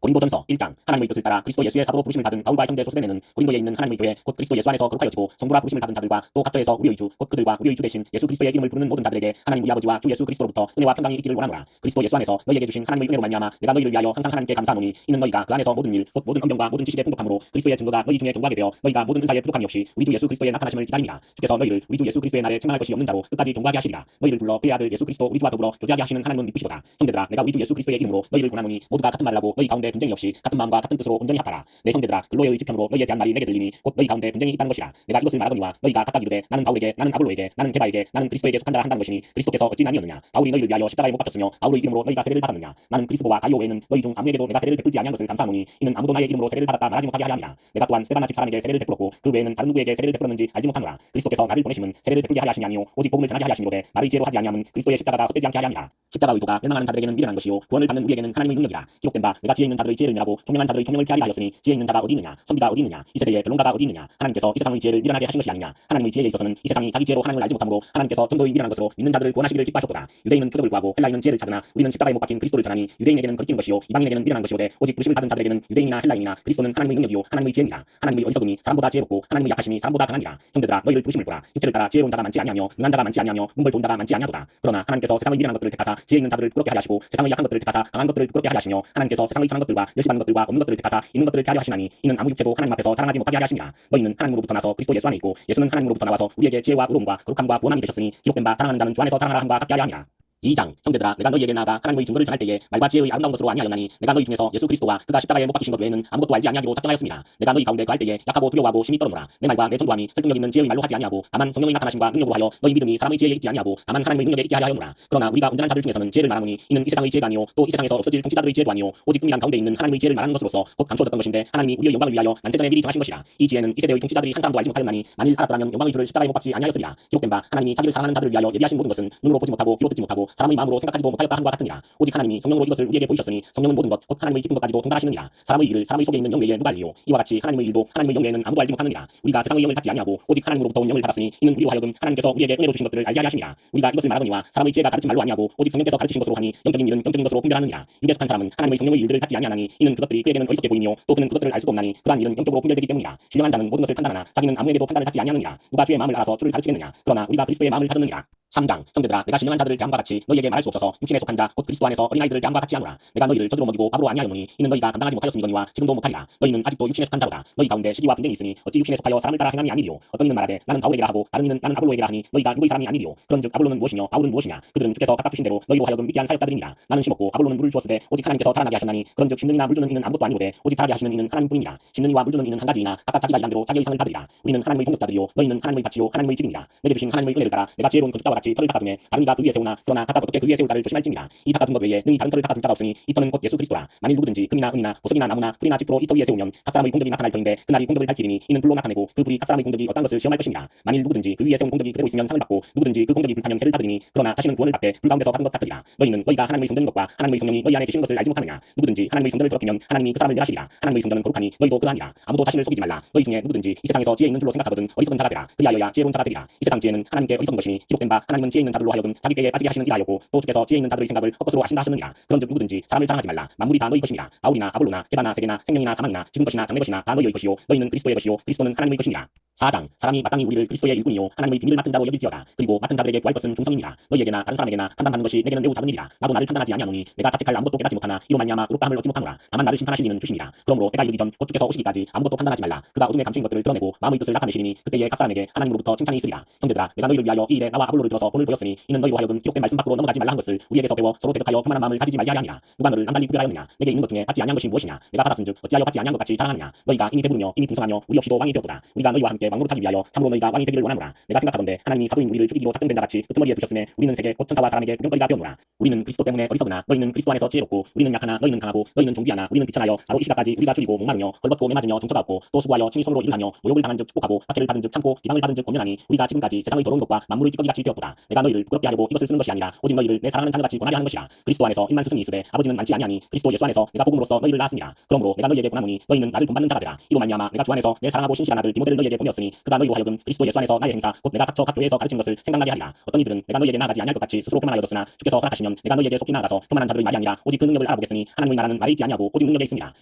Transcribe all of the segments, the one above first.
고린도전서 1장. 하나님의 뜻을 따라 그리스도 예수의 사도로 부르심을 받은 바울과 형제 소수대는 고린도에 있는 하나님의 교회 곧 그리스도 예수 안에서 거룩하여지고 성부라 부르심을 받은 자들과 또 각처에서 우리의 주 곧 그들과 우리의 주 대신 예수 그리스도의 이름을 부르는 모든 자들에게 하나님 우리 아버지와 주 예수 그리스도로부터 은혜와 평강이 있기를 원하노라. 그리스도 예수 안에서 너희에게 주신 하나님의 은혜로 말미암아 내가 너희를 위하여 항상 하나님께 감사하노니 이는 너희가 그 안에서 모든 일 곧 모든 언병과 모든 지식의 풍족함으로 그리스도의 증거가 너희 중에 존귀하게 되어 너희가 모든 은사의 부족함이 없이 우리 주 예수 그리스도의 나타나심을 기다립니다. 주께서 너희를 우리 주 예수 그리스도의 날에 책망할 것이 없는 자로 끝까지 존귀하게 하시리라. 너희를 불러 그의 아들 예수 그리스도 우리 주와 더불어 교제하게 하시는 하나님은 이쁘시도다. 형제들아 내가 우리 주 예수 그리스도의 이름으로 너희를 권하노니 모두가 같은 말을 하고 너희 가운데 분쟁이 없이 같은 마음과 같은 뜻으로 온전히 합하라. 내 형제들아 근로의 지편으로 너희에 대한 말이 내게 들리니 곧 너희 가운데 분쟁이 있다는 것이라. 내가 이것을 말하거니와 너희가 각각 이르되 나는 바울에게 나는 아볼로에게 나는 게바에게 나는 그리스도에게 속한다 한다는 것이니 그리스도께서 어찌 아니었느냐. 바울이 너희를 위하여 십자가에 못 박혔으며 바울의 이름으로 너희가 세례를 받았느냐. 나는 그리스도와 가이오 외에는 너희 중 아무에게도 내가 세례를 베풀지 아니한 것을 감사하노니 이는 아무도 나의 이름으로 세례를 받았다 말하지 못하게 하려 함이라. 내가 또한 스데바나 집사람에게 세례를 베풀었고 그 외에는 다른 누구에게 세례를 베풀었는지 알지 못하노라. 그리스도께서 나를 보내심은 세례를 베풀게 하려 하심이 아니요 오직 복음을 전하게 하려 하심이로되 말의 지혜로 하지 아니함은 그리스도의 십자가가 헛되지 않게 하려 함이라. 십자가 의도가 멸망하는 자들에게는 미련한 것이요 구원을 받는 우리에게는 하나님의 능력이라. 기록된 바 내가 지혜 있는 자들의 지혜를 멸하고 총명한 자들의 총명을 피하리라 하였으니 지혜 있는 자가 어디 있느냐 선비가 어디 있느냐 이 세대의 변론가가 어디 있느냐. 하나님께서 이 세상의 지혜를 미련하게 하신 것이 아니냐. 하나님의 지혜에 있어서는 이 세상이 자기 지혜로 하나님을 알지 못하므로 하나님께서 전도의 미련한 것으로 믿는 자들을 구원하시기를 기뻐하셨도다. 유대인은 표적을 구하고 헬라인은 지혜를 찾으나 우리는 십자가에 못 박힌 그리스도를 전하니 유대인에게는 거리끼는 것이요 이방인에게는 미련한 것이오되 오직 부르심을 받은 자들에게는 유대인이나 헬라인이나 그리스도는 하나님의 능력이요 하나님의 지혜니라. 하나님의 어리석음이 사람보다 지혜롭고 하나님의 약하심이 사람보다 강하니라. 형제들아 너희를 부르심을 보라. 육체를 따라 지혜로운 자가 많지 아니하며 능한 자가 많지 아니하며 문벌 좋은 자가 많지 아니하도다. 그러나 하나님께서 세상의 미련한 것들을 택하사 지혜 있는 자들을 부끄럽게 하려 하시고 세상의 약한 것들을 택하사 강한 것들을 부끄럽게 하려 하시며 하나님께서 세상의 선한 것들과 멸시받는 것들과 없는 것들을 택하사 있는 것들을 피하려 하시나니 이는 아무 육체도 하나님 앞에서 자랑하지 못하게 하려 하심이라. 너희는 하나님으로부터 나서 그리스도 예수 안에 있고 예수는 하나님으로부터 나와서 우리에게 지혜와 의로움과 거룩함과 구원함이 되셨으니 기록된 바 자랑하는 자는 주 안에서 자랑하라 함과 같게 하려 함이라. 2장. 형제들아 내가 너희에게 나아가 하나님의 증거를 전할 때에 말과 지혜의 아름다운 것으로 아니하였나니 내가 너희 중에서 예수 그리스도와 그가 십자가에 못 박히신 것 외에는 아무것도 알지 아니하기로 작정하였습니다. 내가 너희 가운데 거할 때에 약하고 두려워하고 심히 떨어노라. 내 말과 내 전도함이 설득력 있는 지혜의 말로 하지 아니하고 다만 성령의 나타나심과 능력으로 하여 너희 믿음이 사람의 지혜에 있지 아니하고 다만 하나님의 능력에 있게 하려 하였노라. 그러나 우리가 온전한 자들 중에서는 지혜를 말하노니 이는 이 세상의 지혜가 아니요 또 이 세상에서 없어질 통치자들의 지혜도 아니요 오직 은밀한 가운데 있는 하나님의 지혜를 말하는 것으로서 곧 감추어졌던 것인데 하나님이 우리의 영광을 위하여 만세전에 미리 정하신 것이라. 이 지혜는 이 세대의 통치자들이 한 사람도 알지 못하였나니 만일 알았더라면 영광의 주를 십자가에 못 박지 아니하였으리라. 기록된 바 하나님이 자기를 사랑하는 자들을 위하여 예비하신 모든 것은 눈으로 보지 못하고 귀로 듣지 못하고 사람의 마음으로 생각하지도 못하였다 함과 같으니라. 오직 하나님이 성령으로 이것을 우리에게 보이셨으니 성령은 모든 것 곧 하나님의 깊은 것까지도 통달하시느니라. 사람의 일을 사람의 속에 있는 영 외에 누가 알리요. 이와 같이 하나님의 일도 하나님의 영 외에는 아무도 알지 못하느니라. 우리가 세상의 영을 받지 아니하고 오직 하나님으로부터 온 영을 받았으니 이는 우리로 하여금 하나님께서 우리에게 은혜로 주신 것들을 알게 하려 하심이라. 우리가 이것을 말하거니와 사람의 지혜가 가르친 말로 아니하고 오직 성령께서 가르치신 것으로 하니 영적인 일은 영적인 것으로 분별하느니라. 육에 속한 사람은 하나님의 성령의 일들을 받지 아니하나니 이는 그것들이 그에게는 어리석게 보이며 또 그는 그것들을 알 수가 없나니 그러한 일은 영적으로 분별되기 때문이라. 신령한 자는 모든 것을 판단하나 자기는 아무에게도 판단을 받지 아니하느니라. 누가 주의 마음을 알아서 주를 가르치겠느냐. 그러나 우리가 그리스도의 마음을 가졌느니라. 3장. 형제들아 내가 신령한 자들을 대함과 같이 너희에게 말할 수 없어서 육신에 속한 자 곧 그리스도 안에서 어린아이들을 대함과 같이 하노라. 내가 너희를 저주로 먹이고 밥으로 아니하였노니 이는 너희가 감당하지 못하였음이거니와 지금도 못하리라. 너희는 아직도 육신에 속한 자로다. 너희 가운데 시기와 분쟁이 있으니 어찌 육신에 속하여 사람을 따라 행함이 아니리요. 어떤 이는 말하되 나는 바울에게라 하고 다른 이는 나는 아볼로에게라 하니 너희가 누구의 사람이 아니리요. 그런즉 아볼로는 무엇이며 바울은 무엇이냐. 그들은 주께서 각각 주신 대로 너희로 하여금 믿게 한 사역자들이니라. 나는 심었고 아볼로는 물을 주었으되 오직 하나님께서 자라나게 하셨나니 그런즉 심는 이나 물 주는 이는 아무것도 아니로되 오직 자라게 하시는 이는 하나님뿐이니라. 심는 이와 물 주는 이는 한 가지이나 각각 자기가 일한 대로 자기의 상을 받으리라. 우리는 하나님의 동력자들이요 너희는 하나님의 밭이요 하나님의 집이니라. 내게 주신 하나님의 은혜를 따라 내가 지혜로운 건축자와 같이 터를 닦아두매 다른 이가 그 위에 세우나 그러나 각각 어떻게 그 위에 세울까를 조심할지니라. 이 닦아둔 것 외에 능히 다른 터를 닦아둘 자가 없으니 이 터는 곧 예수 그리스도라. 만일 누구든지 금이나 은이나 보석이나 나무나 풀이나 짚으로 이 터 위에 세우면 각 사람의 공덕이 나타날 터인데 그날이 공덕을 밝히리니 이는 불로 나타내고 그 불이 각 사람의 공덕이 어떤 것을 시험할 것입니다. 만일 누구든지 그 위에 세운 공덕이 그대로 있으면 상을 받고 누구든지 그 공덕이 불타면 해를 받으리니 그러나 자신은 구원을 받되 불 가운데서 받은 것 같으리라. 너희는 너희가 하나님의 성전인 것과 하나님의 성령이 너희 안에 계신 것을 알지 못하느냐. 누구든지 하나님의 성전을 더럽히면 하나님이 그 사람을 멸하시리라. 하나님의 성전은 거룩하니 너희도 그러하니라. 아무도 자신을 속이지 말라. 너희 중에 누구든지 이 세상에서 지혜 있는 줄로 생각하거든 어리석은 자가 되라. 그리하여야 지혜로운 자가 되리라. 이 세상 지혜는 하나님께 어리석은 것이니 기록된 바 하나님은 지혜 있는 자들로 하여금 자기 꾀에 빠지게 하시는 이라 하였고 또 주께서 지혜 있는 자들의 생각을 헛것으로 하신다 하셨느니라. 그런즉 누구든지 사람을 자랑하지 말라. 만물이 다 너희 것이니라. 바울이나 아볼로나 게바나 세계나 생명이나 사망이나 지금 것이나 장래 것이나 다 너희의 것이요 너희는 그리스도의 것이요 그리스도는 하나님의 것이니라. 4장. 사람이 마땅히 우리를 그리스도의 일꾼이요 하나님의 비밀을 맡은 자로 여길지어다. 그리고 맡은 자들에게 구할 것은 중성이니라. 너희에게나 다른 사람에게나 판단받는 것이 내게는 매우 작은 일이라. 나도 나를 판단하지 아니하노니 내가 자책할 아무것도 깨닫지 못하나 이로 말미암아 의롭다함을 얻지 못하노라. 다만 나를 심판하시는 이는 주시니라. 그러므로 때가 이르기 전 곧 주께서 오시기까지 아무것도 판단하지 말라. 그가 어둠에 감추인 것들을 드러내고 마음의 뜻을 나타내시리니 그때에 각 사람에게 하나님으로부터 칭찬이 있으리라. 형제들아 내가 너희를 위하여 이 일에 나와 아볼로를 들어서 본을 보였으니 이는 너희로 하여금 기록된 말씀 밖으로 넘어가지 말라 한 것을 우리에게서 배워 서로 대적하여 교만한 마음을 가지지 말게 하려 함이라. 누가 너를 남달리 구별하였느냐. 내게 있는 것 중에 받지 아니한 것이 무엇이냐. 내가 받았은즉 어찌하여 받지 아니한 것 같이 자랑하느냐. 너희가 이미 배부르며 이미 풍성하며 우리 없이도 왕이 되었도다. 우리가 너희와 함께 왕노릇하기 위하여 참으로 너희가 왕이 되기를 원하노라. 내가 생각하건대 하나님이 사도인 우리를 죽이기로 작정된 자같이 끄트머리에 두셨음에 우리는 세계 곧 천사와 사람에게 구경거리가 되었노라. 우리는 그리스도 때문에 어리석으나 너희는 그리스도 안에서 지혜롭고 우리는 약하나 너희는 강하고 너희는 종비하나 우리는 비천하여 바로 이 시각까지 우리가 줄이고 목마르며 헐벗고 매맞으며 정처가 없고 또 수고하여 친히 손으로 일을 하며 모욕을 당한 즉 축복하고 박해를 받은 즉 참고 비방을 받은 즉 권면하니 우리가 지금까지 세상의 더러운 것과 만물의 찌꺼기같이 되었도다. 내가 너희를 부끄럽게 하려고 이것을 쓰는 것이 아니라 오직 너희를 내 사랑하는 자녀같이 권하려 하는 것이라. 그리스도 안에서 일만 스승이 있으되 아버지는 많지 아니하니 그리스도 예수 안에서 내가 복음으로써 너희를 낳았습니다. 그러므로 내가 너희에게 권하노니 너희는 나를 본받는 자가 되라. 이로 말미암아 내가 주 안에서 내 사랑하고 신실한 아들 디모데를 너희에게 보내었으니 그가 너희로 하여금 그리스도 예수 안에서 나의 행사 곧 내가 닥쳐 각 교회에서 가르치는 것을 생각나게 하리라. 어떤 이들은 내가 너희에게 나아가지 아니할 것 같이 스스로 교만하여졌으나 주께서 허락하시면 내가 너희에게 속히 나아가서 교만한 자들의 말이 아니라 오직 그 능력을 알아보겠으니 하나님의 나라는 말에 있지 아니하고 오직 능력에 있습니다.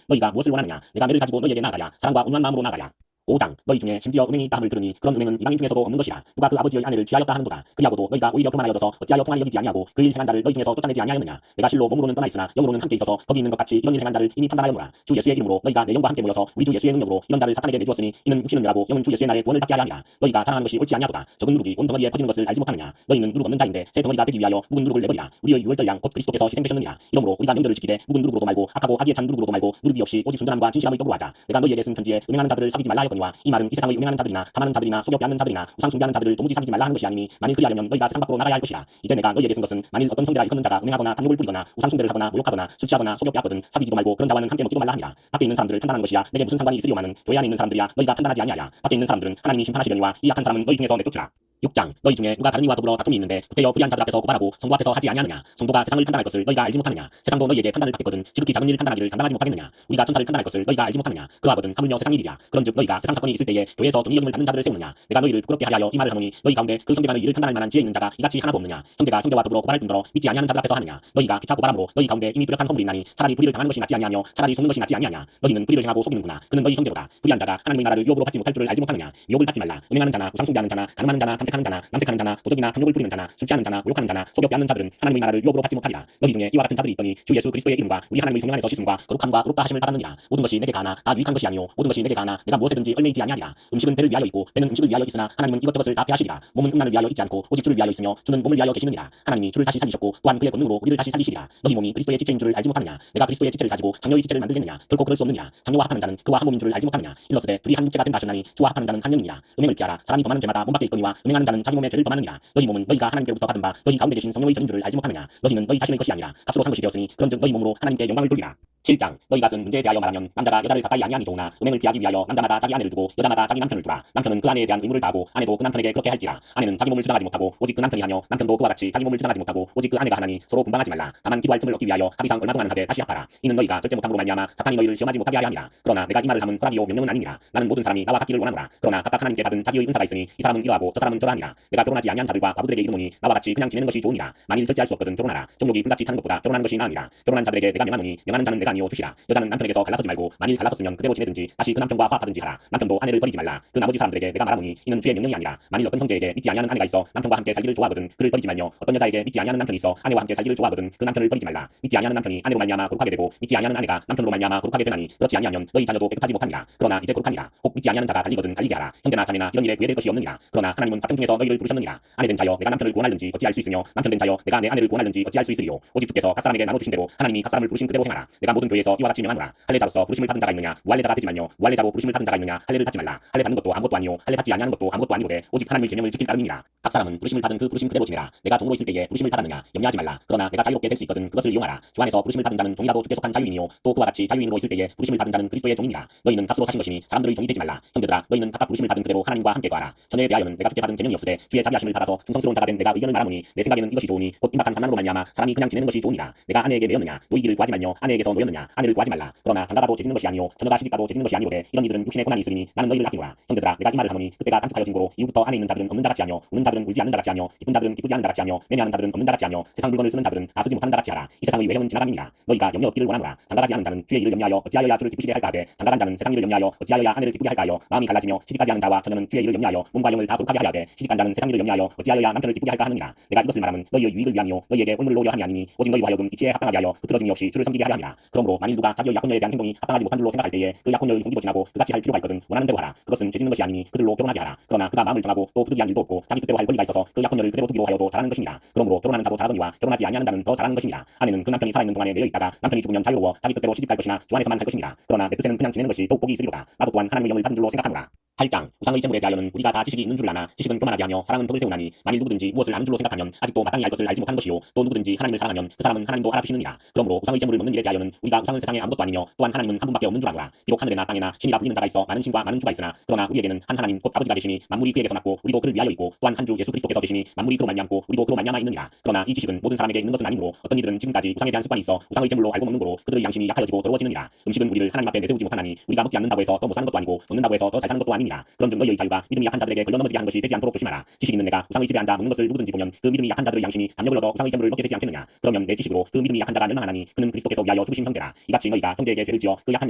너희가 무엇을 원하느냐? 내가 매를 가지고 너희에게 나아가야 사랑과 온유한 마음으로 나아가야. 5장 너희 중에 심지어 은행이 있다 함을 들으니 그런 은행은 이방인 중에서도 없는 것이라. 누가 그 아버지의 아내를 취하였다 하는도다. 그리하고도 너희가 오히려 교만하여져서 어찌하여 통한이 여기지 아니하고 그 일 행한 자를 너희 중에서 쫓아내지 아니하였느냐. 내가 실로 몸으로는 떠나 있으나 영으로는 함께 있어서 거기 있는 것 같이 이런 일 행한 자를 이미 판단하였노라. 주 예수의 이름으로 너희가 내 영과 함께 모여서 우리 주 예수의 능력으로 이런 자를 사탄에게 내주었으니 이는 육신은 멸하고 영은 주 예수의 날에 구원을 받게 하려 함이라. 너희가 자랑하는 것이 옳지 아니하도다. 적은 누룩이 온 덩어리에 퍼지는 것을 알지 못하느냐. 너희는 누룩 없는 자인데 새 덩어리가 되기 위하여 묵은 누룩을 내버리라. 우리의 유월절 양 곧 그리스도께서 희생되셨느니라. 이러므로 우리가 명절을 지키되 묵은 누룩으로도 말고 악하고 악에 찬 누룩으로도 말고 누룩이 없이 오직 순전함과 진실함의 떡으로 하자. 내가 너희에게 쓴 편지에 음행하는 자들을 사귀지 말라 하였거니와 이 말은 이 세상의 음행하는 자들이나 탐하는 자들이나 속여 빼앗는 자들이나 우상 숭배하는 자들을 도무지 사귀지 말라 하는 것이 아니니 만일 그리하려면 너희가 세상 밖으로 나가야 할 것이라. 이제 내가 너희에게 쓴 것은 만일 어떤 형제가 일컫는 자가 음행하거나 탐욕을 부리거나 우상 숭배를 하거나 모욕하거나 술 취하거나 속여 빼앗거든 사귀지도 말고 그런 자와는 함께 먹지도 말라 함이라. 밖에 있는 사람들을 판단하는 것이야 내게 무슨 상관이 있으리요마는 교회 안에 있는 사람들이야 너희가 판단하지 아니하랴. 밖에 있는 사람들은 하나님이 심판하시려니와 이 악한 사람은 너희 중에서 내쫓으라. 6장 너희 중에 누가 다른 이와 더불어 다툼이 있는데 구태여 불의한 자들 앞에서 고발하고 성도 앞에서 하지 아니하느냐. 성도가 세상을 판단할 것을 너희가 알지 못하느냐. 세상도 너희에게 판단을 받겠거든 지극히 작은 일 판단하기를 감당하지 못하겠느냐. 우리가 천사를 판단할 것을 너희가 알지 못하느냐. 그러하거든 하물며 세상 일이랴. 그런즉 너희가 세상 사건이 있을 때에 교회에서 정의 여김을 받는 자들을 세우느냐. 내가 너희를 부끄럽게 하여 이 말을 하노니 너희 가운데 그 형제간의 일을 판단할 만한 지혜 있는 자가 이같이 하나도 없느냐. 형제가 형제와 더불어 고발할 뿐더러 믿지 아니하는 자들 앞에서 하느냐. 너희가 기차 고발함으로 너희 가운데 이미 뚜렷한 허물이 있나니 차라리 불의를 당하는 것이 낫지 아니하며 차라리 속는 것이 낫지 아니하냐. 너희는 불의를 행하고 속이는구나. 그는 너희 형제로다. 불의한 자가 하나님의 나라를 유혹으로 받지 못할 줄을 알지 못하느냐. 유혹을 받지 말라. 음행하는 자나 우상 숭배하는 자나 간음하는 자나 탐색하는 자나 남색하는 자나 도적이나 탐욕을 부리는 자나 술 취하는 자나 모욕하는 자나 속여 빼앗는 자들은 하나님의 나라를 유혹으로 받지 못하리라. 너희 중에 이와 같은 자들이 있더니 주 예수 그리스도의 이름과 우리 하나님의 성령 안에서 씻음과 거룩함과 의롭다 하심을 받았느니라. 모든 것이 내게 가나 다 유익한 것이 아니요 모든 것이 내게 가나 내가 무엇에든지 얽매이지 아니하리라. 음식은 배를 위하여 있고 배는 음식을 위하여 있으나 하나님은 이것저것을 다 배하시리라. 몸은 음란을 위하여 있지 않고 오직 주를 위하여 있으며 주는 몸을 위하여 계시느니라. 하나님이 주를 다시 살리셨고 또한 그의 권능으로 우리를 다시 살리시리라. 너희 몸이 그리스도의 지체인 줄을 알지 못하느냐. 내가 그리스도의 지체를 가지고 장녀의 지체를 만들겠느냐. 결코 그럴 수 없느냐. 장녀와 합하는 자는 그와 한 몸인 줄을 알지 못하느냐. 일러스되 둘이 한 육체가 된다 하셨나니 주와 합하는 자는 한 영이니라. 음행을 피하라. 사람이 범하는 죄마다 몸밖에 있거니와 음행하는 자는 자기 몸의 죄를 범하느니라. 너희 몸은 너희가 하나님께로부터 받은 바 너희 가운데 계신 성령의 전인 줄을 알지 못하느냐. 너희는 너희 자신의 것이 아니라 값으로 산 것이 되었으니 그런즉 너희 몸으로 하나님께 영광을 돌리라. 7장 너희가 쓴 문제에 대하여 말하면 남자가 여자를 가까이 아니하니 좋으나 음행을 피하기 위하여 남자마다 자기 아내를 두고 여자마다 자기 남편을 두라. 남편은 그 아내에 대한 의무를 다하고 아내도 그 남편에게 그렇게 할지라. 아내는 자기 몸을 주장하지 못하고 오직 그 남편이 하며 남편도 그와 같이 자기 몸을 주장하지 못하고 오직 그 아내가 하나니 서로 분방하지 말라. 다만 기도할 틈을 얻기 위하여 합의상 얼마 동안 하되 다시 합하라. 이는 너희가 절제 못함으로 말미암아 사탄이 너희를 시험하지 못하게 하려 함이라. 그러나 내가 이 말을 함은 허락이요 명령은 아니니라. 나는 모든 사람이 나와 같기를 원하노라. 그러나 각각 하나님께 받은 자기의 은사가 있으니 이 사람은 이러하고 저 사람은 저러하니라. 내가 결혼하지 아니한 자들과 과부들에게 이르노니 나와 같이 그냥 지내는 것이 좋으니라. 만일 절제할 수 없거든 결혼하라. 정욕이 불같이 타는 것보다 결혼하는 것이 나으니라. 결혼한 자들에게 내가 명하노니 명하는 자는 내가 아니요 주시라. 여자는 남편에게서 갈라서지 말고 만일 갈라섰으면 그대로 지내든지 다시 그 남편과 화합하든지 하라. 남편도 아내를 버리지 말라. 그 나머지 사람들에게 내가 말하노니 이는 주의 명령이 아니라 만일 어떤 형제에게 믿지 아니하는 아내가 있어 남편과 함께 살기를 좋아하거든 그를 버리지 말며 어떤 여자에게 믿지 아니하는 남편이 있어 아내와 함께 살기를 좋아하거든 그 남편을 버리지 말라. 믿지 아니하는 남편이 아내로 말미암아 거룩하게 되고 믿지 아니하는 아내가 남편으로 말미암아 거룩하게 되나니 그렇지 아니하면 너희 자녀도 깨끗하지 못하니라. 그러나 이제 거룩하니라. 혹 믿지 아니하는 자가 달리거든 달리게 하라. 형제나 자매나 이런 일에 구애될 것이 없느니라. 그러나 하나님은 화평 중에서 너희를 부르셨느니라. 아내된 자여 내가 남편을 구원할는지 어찌할 수 있으며 남편된 자여 내가 내 아내를 구원할는지 어찌할 수 있으리요. 오직 주께서 각 사람에게 나눠 주신 대로 하나님이 각 사람을 부르신 그대로 행하라. 내가 모든 교회에서 이와 같이 명하노라. 할례자로서 부르심을 받은 자가 있느냐 무할례자가 되지 말며 무할례자로 부르심을 받은 자가 있느냐 할례를 받지 말라. 할례 받는 것도 아무것도 아니요 할례 받지 아니하는 것도 아무것도 아니로되 오직 하나님의 계명을 지킬 따름이니라. 각 사람은 부르심을 받은 그 부르심 그대로 지내라. 내가 종으로 있을 때에 부르심을 받았느냐 염려하지 말라. 그러나 내가 자유롭게 될 수 있거든 그것을 이용하라. 주 안에서 부르심을 받은 자는 종이라도 주께 속한 자유인이요 또 그와 같이 자유인으로 있을 때에 부르심을 받은 자는 그리스도의 종이니라. 너희는 값으로 사신 것이니 사람들의 종이 되지 말라. 형제들아 너희는 각각 부르심을 받은 그대로 하나님과 함께 거하라. 전에 대하여는 내가 주께 받은 계명이 없으되 주의 자비하심을 받아서 충성스러운 자가 된 내가 의견을 말하노니 내 생각에는 이것이 좋으니 곧 임박한 환난으로 말미암아 사람이 그냥 지내는 것이 좋으니라. 내가 아내에게 매였느냐 노이기를 구하지 말며 아내에게서 노였느냐 아내를 구하지 말라. 그러나 장가가도 죄짓는 것이 아니요 처녀가 시집가도 죄짓는 것이 아니로되 이런 이들은 육신의 고난이 있으니 나는 너희를 아끼노라. 형제들아 내가 이 말을 하노니 그때가 단축하여진 고로 이후부터 안에 있는 자들은 없는 자같이 하며 우는 자들은 울지 않는 자같이 하며 기쁜 자들은 기쁘지 않는 자같이 하며 매매하는 자들은 없는 자같이 하며 세상 물건을 쓰는 자들은 다 쓰지 못하는 자같이 하라. 이 세상의 외형은 지나감이니라. 너희가 염려 없기를 원하노라. 장가가지 않은 자는 주의 일을 염려하여 어찌하여야 주를 기쁘시게 할까 하되 장가간 자는 세상 일을 염려하여 어찌하여야 아내를 기쁘게 할까 하여 마음이 갈라지며 시집가지 않은 자와 처녀는 주의 일을 염려하여 몸과 영을 다 거룩하게 하려 하되 시집간 자는 세상 일을 염려하여 어찌하여야 남편을 기쁘게 할까 하느니라. 내가 이것을 말하면 너희의 유익을 위함이요 너희에게 올무를 놓으려 함이 아니니 오직 너희와 하여금 이치에 합당하게 하여 흐트러짐이 없이 주를 섬기게 하려 함이라. 그러므로 만일 누가 자기의 약혼녀에 대한 행동이 합당하지 못한 줄로 생각할 때에 그 약혼녀의 홍기도 지나고 그같이 할 필요가 있거든 원하는 대로 하라. 그것은 죄짓는 것이 아니니 그들로 결혼하게 하라. 그러나 그가 마음을 정하고 또 부득이한 일도 없고 자기 뜻대로 할 권리가 있어서 그 약혼녀를 그대로 두기로 하여도 잘하는 것이니라. 그러므로 결혼하는 자도 잘하거니와 결혼하지 아니하는 자는 더 잘하는 것이니라. 아내는 그 남편이 살아있는 동안에 매여 있다가 남편이 죽으면 자유로워 자기 뜻대로 시집갈 것이나 주 안에서만 할 것이니라. 그러나 내 뜻에는 그냥 지내는 것이 더욱 복이 있으리로다. 나도 또한 하나님의 영을 받은 줄로 생각하노라. 8장 우상의 제물에 대하여는 우리가 다 지식이 있는 줄 아나 지식은 교만하게 하며 사랑은 덕을 세우나니 만일 누구든지 무엇을 아는 줄로 생각하면 아직도 마땅히 알 것을 알지 못한 것이요 또 누구든지 하나님을 사랑하면 그 사람은 하나님도 알아주시느니라. 그러므로 우상의 제물을 먹는 일에 대하여는 우리가 우상은 세상에 아무것도 아니며 또한 하나님은 한 분밖에 없는 줄 아노라. 비록 하늘에나 땅에나 신이라 불리는 자가 있어 많은 신과 많은 주가 있으나 그러나 우리에게는 한 하나님 곧 아버지가 계시니 만물이 그에게서 났고 우리도 그를 위하여 있고 또한 한 주 예수 그리스도께서 계시니 만물이 그로 말미암고 우리도 그로 말미암아 있느니라. 그러나 이 지식은 모든 사람에게 있는 것은 아니므로 어떤 이들은 지금까지 우상에 대한 습관이 있어 우상의 제물로 알고 먹는 거로 그들의 양심이 약하여지고 더러워지느니라. 음식은 우리를 하나님 앞에 내세우지 못하나니 우리가 먹지 않는다고 해서 더 못 사는 것도 아니고 먹는다고 해서 더 잘 사는 것도 아니니라. 그런즉 너희의 자유가 믿음이 약한 자들에게 걸려 넘어지게 하는 것이 되지 않도록 조심하라. 지식 있는 내가 우상의 집에 앉아 먹는 것을 누구든지 보면 그 믿음이 약한 자들의 양심이 담력을 얻어 우상의 제물을 먹게 되지 않겠느냐. 그러면 내 지식으로 그 믿음이 약한 자가 멸망하나니 그는 그리스도께서 위하여 죽으신 형제라. 이같이 너희가 형제에게 죄를 지어 그 약한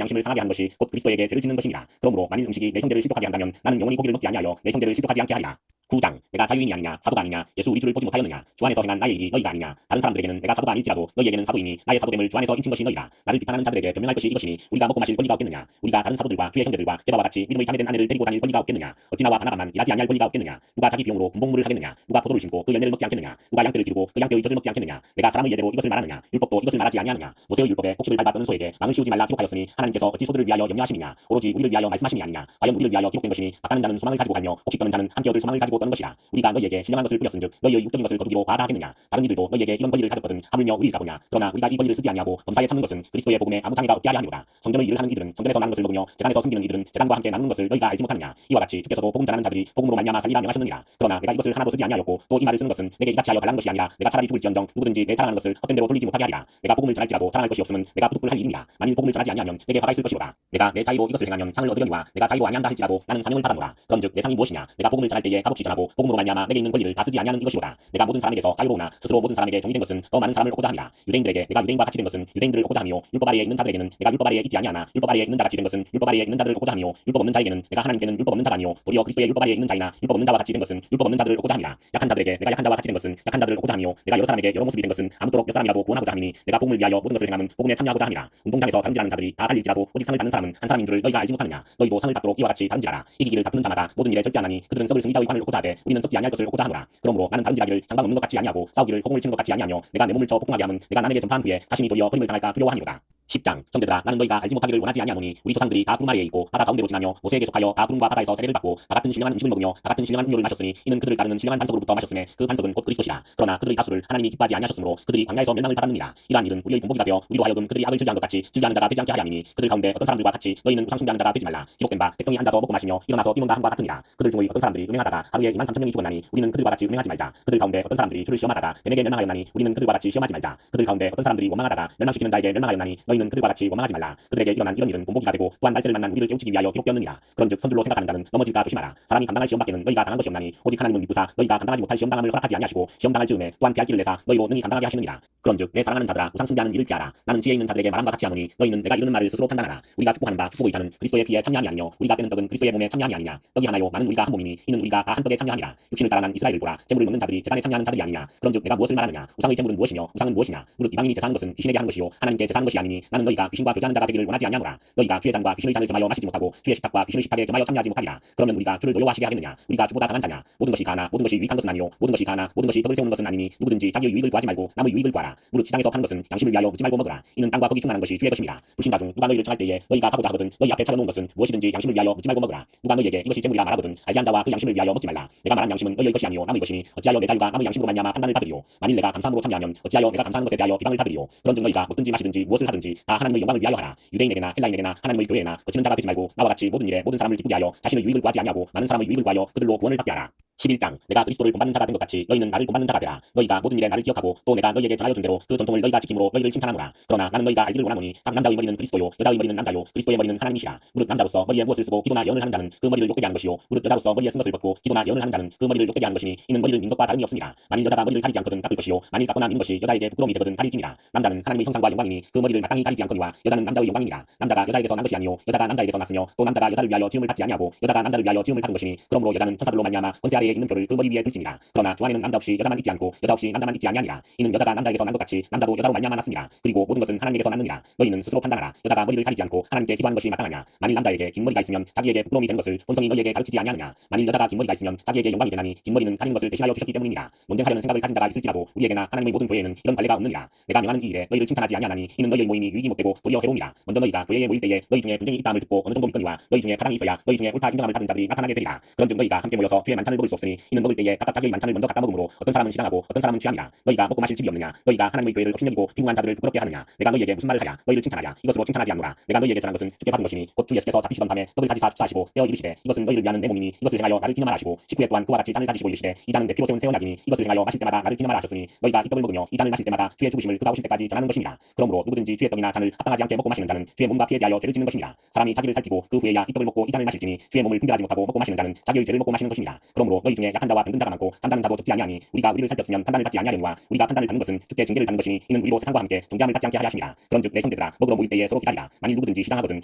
양심을 상하게 하는 것이 곧 그리스도에게 죄를 짓는 것이니라. 그러므로 만일 음식이 내 형제를 실족하게 한다면 나는 영원히 고기를 먹지 아니하여 내 형제를 실족하지 않게 하리라. 9장 내가 자유인이 아니냐 사도가 아니냐 예수 우리 주를 보지 못하였느냐 주 안에서 행한 나의 일이 너희가 아니냐. 다른 사람들에게는 내가 사도가 아닐지라도 너희에게는 사도이니 나의 사도됨을 주 안에서 인친 것이 너희라. 나를 비판하는 자들에게 변명할 것이 이것이니 우리가 먹고 마실 권리가 없겠느냐. 우리가 다른 사도들과 주의 형제들과 제바와 같이 믿음의 자매된 아내를 데리고 다닐 권리가 없겠느냐. 어찌 나와 바나바만 일하지 아니할 권리가 없겠느냐. 누가 자기 비용으로 분봉물을 하겠느냐. 누가 포도를 심고 그 열매를 먹지 않겠느냐. 누가 양떼를 기르고 그 양떼의 젖을 먹지 않겠느냐. 내가 사람의 예대로 이것을 말하느냐. 율법도 이것을 말하지 아니하느냐. 모세의 율법에 곡식을 밟아 떠는 소에게 망을 씌우지 말라 기록하였으니 하나님께서 어찌 소들을 위하여 염려하시느냐. 오로지 우리를 위하여 말씀하시니 아니냐. 과연 우리를 위하여 기록된 것이니 밭가는 자는 소망을 가지고 갈며 곡식 떠는 자는 함께 얻을 소망을 가지고 떠는 것이라. 우리가 너희에게 신령한 것을 뿌렸은즉 너희의 육적인 것을 거두기로 과하다 하겠느냐. 다른 이들도 너희에게 이런 권리를 가졌거든 하물며 우리일까 보냐. 그러나 우리가 이 권리를 쓰지 아니하고 범사에 참는 것은 그리스도의 복음에 아무 장애가 없게 하려 함이로다. 성전의 일을 하는 이들은 성전에서 나는 것을 먹으며 제단에서 숨기는 이들은 제단과 함께 나누는 것을 너희가 알지 못하느냐. 이와 같이 주께서도 복음 전하는 자들이 복음으로 말미암아 살리라 명하셨느니라. 그러나 내가 이것을 하나도 쓰지 아니하였고 또 이 말을 쓰는 것은 내게 이같이 하여 달라는 것이 아니라 내가 차라리 죽을지언정 누구든지 내 자랑하는 것을 헛된 대로 돌리지 못하게 하리라. 내가 복음을 전할지라도 자랑할 것이 없으면 내가 부득불할 일이니라. 만일 복음을 전하지 아니하면 내게 화가 있을 것이로다. 내가 내 자의로 이것을 행하면 상을 얻으려니와 내가 자의로 아니한다 할지라도 나는 사명을 받았노라. 그런즉 내 상이 무엇이냐. 내가 복음을 전할 때에 값없이 전하고 복음으로 말미암아 내게 있는 권리를 다 쓰지 아니하는 이것이로다. 내가 모든 사람에게서 자유로우나 스스로 모든 사람에게 종이 된 것은 더 많은 사람을 얻고자 함이라. 유대인들에게 내가 유대인과 같이 된 것은 유대인들을 얻고자 하며 율법 아래에 있는 자들에게는 내가 율법 아래에 있지 아니하나 율법 아래에 있는 자같이 된 것은 율법 아래에 있는 자들을 얻고자 하며 율법 없는 자에게는 내가 하나님께는 율법 없는 자가 아니요 도리어 그리스도의 율법 아래에 있는 자이나 율법 없는 자와 같이 된 것은 율법 없는 자들을 얻고자 함이라. 약한 자들에게 내가 약한 자와 같이 된 것은 약한 자들을 얻고자 하며 내가 여러 사람에게 여러 모습이 된 것은 아무쪼록 몇 사람이라도 구원하고자 함이니 내가 복음을 위하여 모든 것을 행함은 복음에 참여하고자 함이라. 운동장에서 다름질하는 자들이 다 달릴지라도 오직 상을 받는 사람은 한 사람인 줄을 너희가 알지 못하느냐. 너희도 상을 받도록 이와 같이 다름질하라. 이기기를 다투는 자마다 모든 일에 절제 하나니 그들은 썩을 승리자의 관을 얻고자 하되 우리는 썩지 아니할 것을 얻고자 하노라. 그러므로 나는 다름질하기를 장방 없는 것 같이 아니하고 싸우기를 호공을 치는 것 같이 아니하며 내가 내 몸을 쳐 복종하게 함은 내가 남에게 전파한 후에 자신이 도리어 버림을 당할까 두려워함이로다. 10장 형제들아 나는 너희가 알지 못하기를 원하지 아니하노니 우리 조상들이 다 구름 아래에 있고 바다 가운데로 지나며 모세에게 속하여 다 구름과 바다에서 세례를 받고 다 같은 신령한 음식을 먹으며 다 같은 신령한 음료를 마셨으니 이는 그들을 따르는 신령한 반석으로부터 마셨음에 그 반석은 곧 그리스도시라. 그러나 그들의 다수를 하나님이 기뻐하지 아니하셨으므로 그들이 광야에서 멸망을 받았느니라. 이러한 일은 우리의 본보기가 되어 우리로 하여금 그들이 악을 즐겨한 것 같이 즐겨하는 자가 되지 않게 하려 함이니 그들 가운데 어떤 사람들과 같이 너희는 우상 숭배하는 자가 되지 말라. 기록된 바 백성이 앉아서 먹고 마시며 일어나서 뛰논다 함과 같으니라. 그들 중의 어떤 사람들이 음행하다가 하루에 23,000명이 죽었나니 우리는 그들과 같이 음행하지 말자. 그들 가운데 어떤 사람들이 주를 시험하다가 뱀에게 멸망하였나니 우리는 그들과 같이 시험하지 말자. 그들 가운데 어떤 사람들이 원망하다가 멸망시키는 자에게 멸망하였나니 너희는 그들과 같이 원망하지 말라. 그들에게 일어난 이런 일은 본보기가 되고 또한 말세를 만난 우리를 깨우치기 위하여 기록되었느니라. 그런즉 선줄로 생각하는 자는 넘어질까 조심하라. 사람이 감당할 시험밖에는 너희가 당한 것이 없나니 오직 하나님은 미부사 너희가 감당하지 못할 시험당함을 허락하지 아니하시고 시험당할 즈음에 또한 피할 길을 내사 너희로 능히 감당하게 하시느니라. 그런즉 내 사랑하는 자들아 우상 숭배하는 일을 피하라. 나는 지혜 있는 자들에게 말함과 같이 하노니 너희는 내가 이르는 말을 스스로 판단하라. 우리가 축복하는 바 축복의 자는 그리스도의 피에 참여함이 아니며 우리가 빼는 떡은 그리스도의 몸에 참여함이 아니냐. 떡이 하나요 많은 우리가 한 몸이니 이는 우리가 다 한 떡에 참여함이라. 육신을 따라 난 이스라엘을 보라. 제물을 먹는 자들이 제단에 참여하는 자들이 아니냐. 그런즉 내가 무엇을 말하느냐. 우상의 제물은 무엇이며 우상은 무엇이냐. 무릇 이방인이 제사하는 것은 귀신에게 하는 것이요 하나님께 제사하는 것이 아니니 나는 너희가 귀신과 교제하는 자가 되기를 원하지 아니하노라. 너희가 주의 잔과 귀신의 잔을 겸하여 마시지 못하고 주의 식탁과 귀신의 식탁에 겸하여 참여하지 못하리라. 그러면 우리가 주를 노여워하시게 하겠느냐. 우리가 주보다 강한 자냐. 모든 것이 가나 모든 것이 유익한 것은 아니요 모든 것이 가나 모든 것이 떡을 세우는 것은 아니니 누구든지 자기의 유익을 구하지 말고 남의 유익을 구하라. 무릇 시장에서 파는 것은 양심을 위하여 묻지 말고 먹으라. 이는 땅과 거기 충만한 것이 주의 것입니다. 불신자 중 누가 너희를 청할 때에 너희가 가고자 하거든 너희 앞에 차려놓은 것은 무엇이든지 양심을 위하여 묻지 말고 먹으라. 누가 너희에게 이것이 제물이라 말하거든 알게 한 자와 그 양심을 위하여 먹지 말라. 내가 말한 양심은 너희의 것이 아니요 남의 것이니 어찌하여 내 자유가 남의 양심으로 말미암아 판단을 받으리요. 만일 내가 감사함으로 참여하면 어찌하여 내가 감사하는 것에 대하여 비방을 받으리요. 그런즉 너희가 먹든지 마시든지 무엇을 하든지 다 하나님의 영광을 위하여 하라. 유대인에게나 헬라인에게나 하나님의 교회에나 거치는 자가 되지 말고 나와 같이 모든 일에 모든 사람을 기쁘게 하여 자신의 유익을 구하지 아니하고 많은 사람의 유익을 구하여 그들로 구원을 받게 하라. 11장 내가 그리스도를 본받는 자가 된 것 같이 너희는 나를 본받는 자가 되라. 너희가 모든 일에 나를 기억하고 또 내가 너희에게 전하여 준 대로 그 전통을 너희가 지킴으로 너희를 칭찬하노라. 그러나 나는 너희가 알기를 원하노니 각 남자의 머리는 그리스도요 여자의 머리는 남자요 그리스도의 머리는 하나님이시라. 무릇 남자로서 머리에 무엇을 쓰고 기도나 예언을 하는 자는 그 머리를 욕되게 하는 것이요 무릇 여자로서 머리에 쓴 것을 벗고 기도나 예언을 하는 자는 그 머리를 욕되게 하는 것이니 이는 머리를 민 것과 다름이 없습니다. 만일 여자가 머리를 가리지 않거든 깎을 것이요 만일 깎거나 미는 것이 여자에게 부끄러움이 되거든 가릴지니라. 남자는 하나님의 형상과 영광이니 그 머리를 마땅히 가리지 않거니와 여자는 남자의 영광이니라. 남자가 여자에게서 난 것이 아니요 여자가 남자에게서 났으며 또 남자가 여자를 위하여 지음을 받지 아니하고 여자가 남자를 위하여 지음을 받은 것이니 그러므로 여자는 천사들로 말미암아 권세 아래 여자에게 있는 표를 그 머리 위에 둘지니라. 그러나 주 안에는 남자 없이 여자만 있지 않고 여자 없이 남자만 있지 아니하니라. 이는 여자가 남자에게서 난 것 같이 남자도 여자로 말미암아 났습니다. 그리고 모든 것은 하나님에게서 났느니라. 너희는 스스로 판단하라. 여자가 머리를 가리지 않고 하나님께 기도하는 것이 마땅하냐. 만일 남자에게 긴 머리가 있으면 자기에게 부끄러움이 되는 것을 본성이 너희에게 가르치지 아니하느냐. 만일 여자가 긴 머리가 있으면 자기에게 영광이 되나니 긴 머리는 가리는 것을 대신하여 주셨기 때문이니라. 논쟁하려는 생각을 가진 자가 있을지라도 우리에게나 하나님의 모든 교회에는 이런 관례가 없느니라. 내가 명하는 이 일에 너희를 칭찬하지 아니하나니 이는 너희의 모임이 유익이 못되고 도리어 해로움이라. 먼저 너희가 교회에 모일 때에 너희 중에 분쟁이 있다함을 듣고 어느 정도 믿거니와 너희 중에 파당이 있어야 너희 중에 옳다 인정함을 받은 자들이 나타나게 되리라. 그런즉 너희가 함께 모여서 주의 만찬을 먹을 수 없으니 이는 먹을 때에 각각 자기의 만찬을 먼저 갖다 먹으므로 어떤 사람은 시장하고 어떤 사람은 취함이라. 너희가 먹고 마실 집이 없느냐. 너희가 하나님의 교회를 업신여기고 빈궁한 자들을 부끄럽게 하느냐. 내가 너희에게 무슨 말을 하랴. 너희를 칭찬하랴. 이것으로 칭찬하지 않노라. 내가 너희에게 전한 것은 주께 받은 것이니 곧 주 예수께서 잡히시던 밤에 떡을 가지사 축사하시고 떼어 이르시되 이것은 너희를 위하는 내 몸이니 이것을 행하여 나를 기념하라 하시고 식후에 또한 그와 같이 잔을 가지시고 이르시되 이 잔은 내 피로 세운 새 언약이니 이것을 행하여 마실 때마다 나를 기념하라 하셨으니 너희가 이 떡을 먹으며 이 잔을 마실 때마다 주의 죽으심을 그가 오실 때까지 전하는 것이니라. 그러므로 누구든지 주의 떡이나 잔을 합당하지 않게 먹고 마시는 자는 주의 몸과 피에 대하여 죄를 짓는 것이니라. 사람이 자기를 살피고 그 후에야 이 떡을 먹고 이 잔을 마실지니 주의 몸을 분별하지 못하고 먹고 마시는 자는 자기의 죄를 먹고 마시는 것이니라. 그러므로 너희 중에 약한 자와 병든 자가 많고 잠자는 자도 적지 아니하니 우리가 우리를 살폈으면 판단을 받지 아니하려니와 우리가 판단을 받는 것은 주께 징계를 받는 것이니 이는 우리로 세상과 함께 정죄함을 받지 않게 하려 하심이라. 그런즉 내 형제들아 먹으러 모일 때에 서로 기다리라. 만일 누구든지 시장하거든